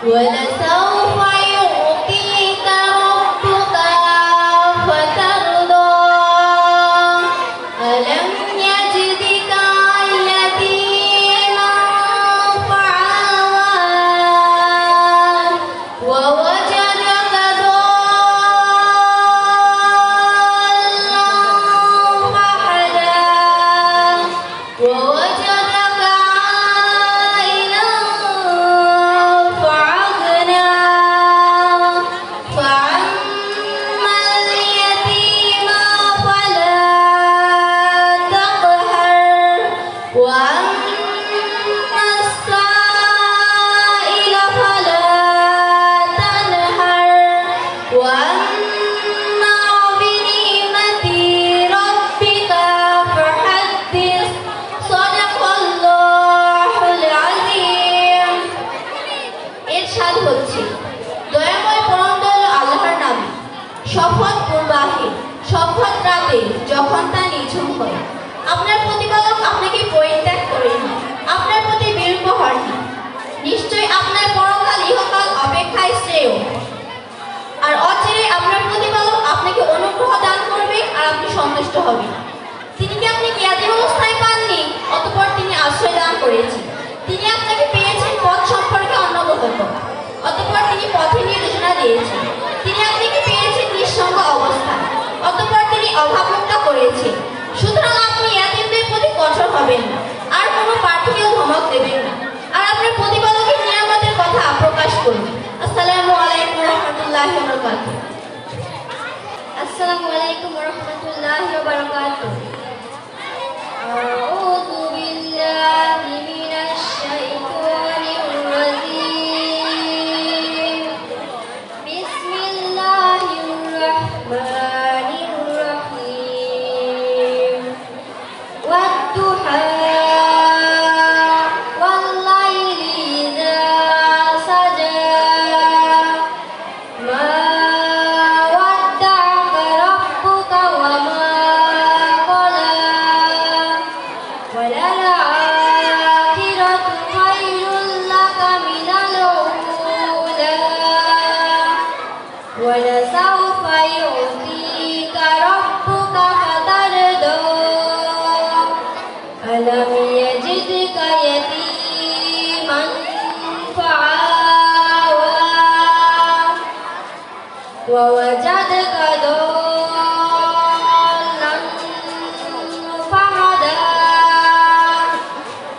ولسوف يعطيك ربك فترضى ألم يجدك يتيما فعوى ووجدك ضالا فهدى ووجدك عائلا فأغنى فأما اليتيم فلا تقهر وأما السائل فلا تنهر وأما بنعمة ربك فحدث صدق الله العظيم ইরশাদ হচ্ছে দয়াময় পরম দয়ালু আল্লাহর নামে শপথ পূর্বাহে শপথ রাতে যখন তা নিঝুম হয় আপনার প্রতিপালক আপনাকে পরিত্যাগ করেন না আপনার প্রতি বিরূপ হন না নিশ্চয়ই আপনার পরকাল ইহকাল অপেক্ষায় শ্রেয় আর অচিরে আপনার প্রতিপালক আপনাকে অনুগ্রহ দান করবে আর আপনি সন্তুষ্ট হবেন তিনি কি আপনি জ্ঞাতি অবস্থায় পাননি অতঃপর তিনি আশ্রয় দান করেছেন তিনি আপনাকে পেয়েছেন পথ সম্পর্কে অনবগত অতঃপর তিনি পথে নির্দেশনা দিয়েছেন তিনি আপনাকে পেয়েছেন নিঃসঙ্গ অবস্থায় অতঃপর তিনি অভাবমুক্ত করেছেন সুতরাং আপনি ইয়াতীমদের প্রতি কঠোর হবেন না আর কোনো প্রার্থীকেও ধমক দেবেন না আর আপনার প্রতিপালকের নিয়ামতের কথা প্রকাশ করুন আসসালামু আলাইকুম ওয়া রাহমাতুল্লাহি ওয়া বারাকাতুহু আসসালামু আলাইকুম ওয়া রাহমাতুল্লাহি ওয়া বারাকাতুহু আউযু বিল্লাহি মিনাশ শাইতানির রাজীম বিসমিল্লাহির রাহমানির রাহিম ওয়াদ-দুহা ওয়াল-লাইলি ইযা সাজা মা ওয়াদ্দা'আকা রাব্বুকা ওয়া মা ক্বালা ওয়ালাল-আখিরাতু খায়রুল লাকা মিনাল উলা ওয়ালাসাওফা ইউ'তিকা রাব্বুকা ফাতারদা ألم يجدك يتيما فآوى ووجدك ضالا فهدى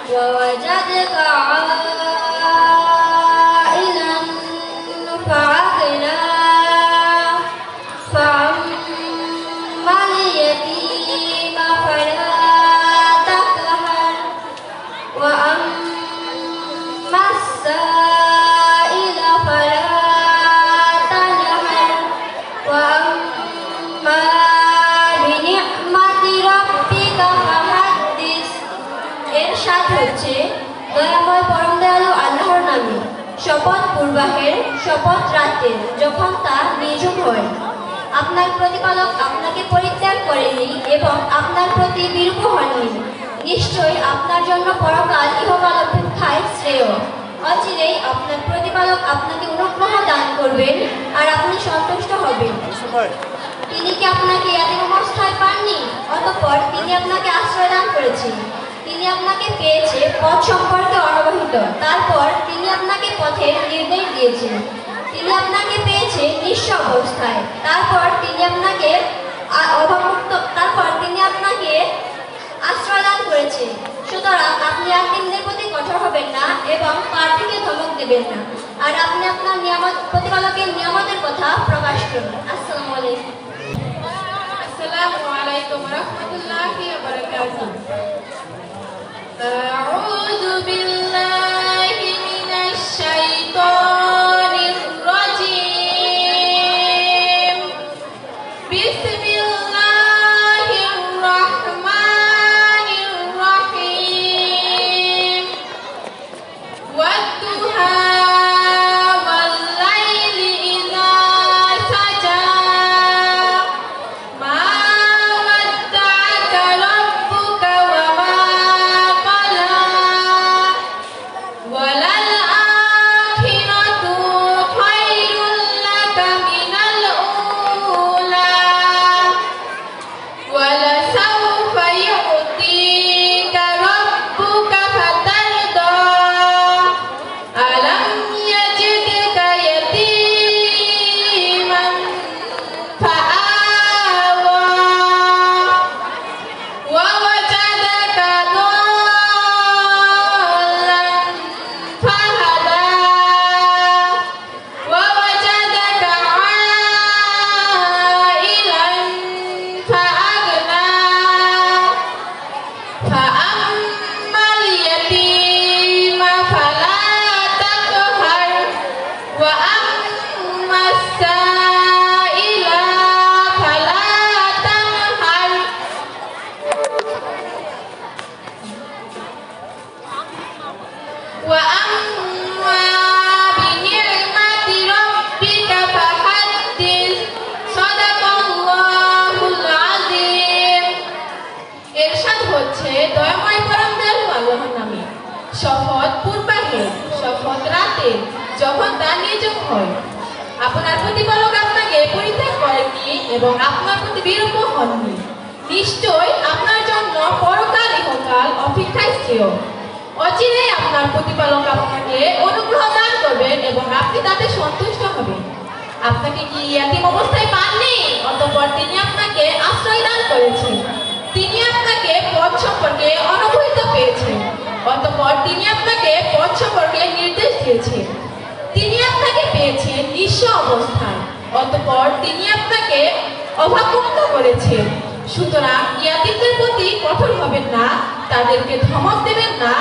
ووجدك عائلا فأغنى فأما اليتيم فلا تقهر وأما السائل فلا تنهر وأما بنعمة ربك فحدث ইরশাদ হচ্ছে দয়াময় পরম দয়ালু আল্লাহর নামে শপথ পূর্বাহের শপথ রাতের যখন তা নিঝুম হয় আপনার প্রতিপালক আপনাকে পরিত্যাগ করেননি এবং আপনার প্রতি বিরূপ হননি নিশ্চয়ই আপনার জন্য পরকাল ইহকাল অপেক্ষায় শ্রেয় অচিরেই আপনার প্রতিপালক আপনাকে অনুগ্রহ দান করবেন আর আপনি সন্তুষ্ট হবেন তিনি কি আপনাকে ইয়াতীম অবস্থায় পাননি অতঃপর তিনি আপনাকে আশ্রয় দান করেছেন তিনি আপনাকে পেয়েছে পথ সম্পর্কে অনবহিত তারপর তিনি আপনাকে পথের নির্দেশ দিয়েছেন তিনি আপনাকে পেয়েছে নিঃস্ব অবস্থায় তারপর তিনি আপনাকে আশ্রয় দান করেছেন সুতরাং আপনি ইয়াতীমদের প্রতি কঠোর হবেন না এবং প্রার্থীকে ধমক দেবেন না আর আপনি আপনার প্রতিপালকের নিয়ামতের কথা প্রকাশ করুন আসসালামু আলাইকুম আসসালামু আলাইকুম ওয়া রাহমাতুল্লাহি ওয়া বারাকাতুহু আউযু বিল্লাহি মিনাশ শাইতানির রাজীম বিসমিল্লাহির রাহমানির রাহিম ওয়াদ-দুহা ওয়াল-লাইলি ইযা সাজা মা ওয়াদ্দা'আকা রাব্বুকা ওয়া মা ক্বালা হয়। আপনার প্রতিপালক আপনাকে পরিত্যাগ করেননি এবং আপনার প্রতি বিরূপ হননি। নিশ্চয় আপনার জন্য পরকাল ইহকাল অপেক্ষায় শ্রেয়। অচিরেই আপনার প্রতিপালক আপনাকে অনুগ্রহ দান করবেন এবং আপনি তাতে সন্তুষ্ট হবেন। আপনাকে কি ইয়াতীম অবস্থায় পাননি? অতঃপর তিনি আপনাকে আশ্রয় দান করেছেন। তিনি আপনাকে পথ সম্পর্কে অনবহিত পেয়েছেন। অতঃপর তিনি আপনাকে পথ সম্পর্কে নির্দেশ দিয়েছেন। তিনি আপনাকে পেয়েছেন নিঃস্ব অবস্থায়। অতঃপর তিনি আপনাকে অভাবমুক্ত করেছেন। সুতরাং ইয়াতীমদের প্রতি কঠোর হবেন না, তাদেরকে ধমক দেবেন না,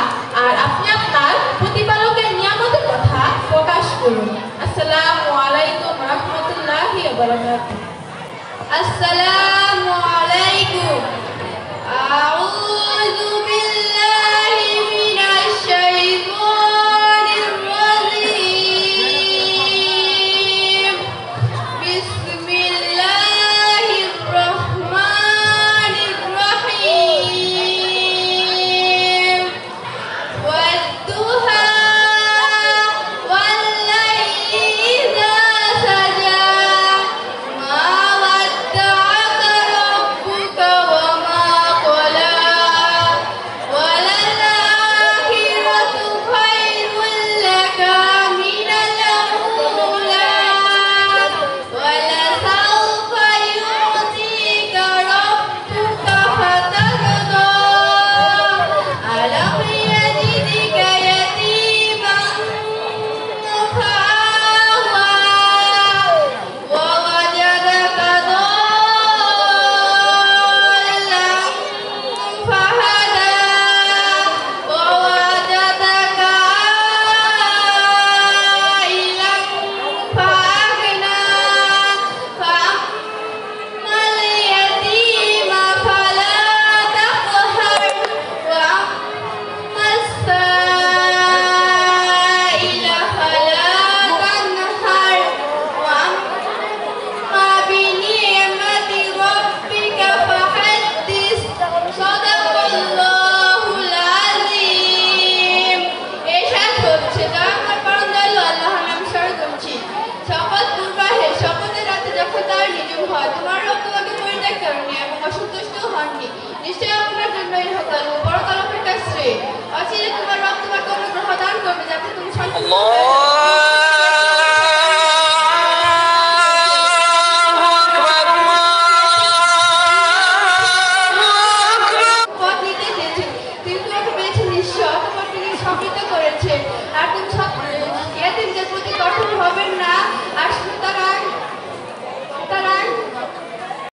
আর আপনি আপনার প্রতিপালকের নিয়ামতের কথা প্রকাশ করুন। আসসালামু আলাইকুম রাহমাতুল্লাহি ওয়া বারাকাতুহু। আসসালামু আলাইকুম। আউযু বিল্লাহি মিনাশ শাইতানির রাজীম। বিসমিল্লাহির রহমানির রহিম। ওয়াদ-দুহা ওয়াল-লাইলি ইযা সাজা। মা ওয়াদ্দা'আকা রাব্বুকা ওয়া মা ক্বালা। ওয়ালাল-আখিরাতু খায়রুল লাকা মিনাল উলা। ওয়ালাসাওফা ইউ'তিকা রাব্বুকা ফাতারদা। আলাম ইয়াজিদকা ইয়াতীমান ফাআওয়া। ওয়া ওয়াজাদাকা ضالًا فهدى। ووجدك عائلا فأغنى. فأما اليتيم فلا تقهر. وأما السائل فلا تنهر. وأما بنعمة ربك فحدث. সাদাকাল্লাহুল আযীম। এরশাদ হচ্ছে, আমার পরমদয়ালু আল্লাহর নামে স্মরণ করছি। শপথ পূর্বাহে শপথের রাতে যখন তার নিজম হয়, তোমার রব তোমাকে পরিত্যাগ করেননি এবং অসন্তুষ্ট হননি। নিশ্চয় আপনার জন্য ইহকাল ও পরকাল অপেক্ষা শ্রেয়। অচিরে তোমার রব তোমাকে অনুগ্রহ দান করবে যাতে তুমি সন্তুষ্ট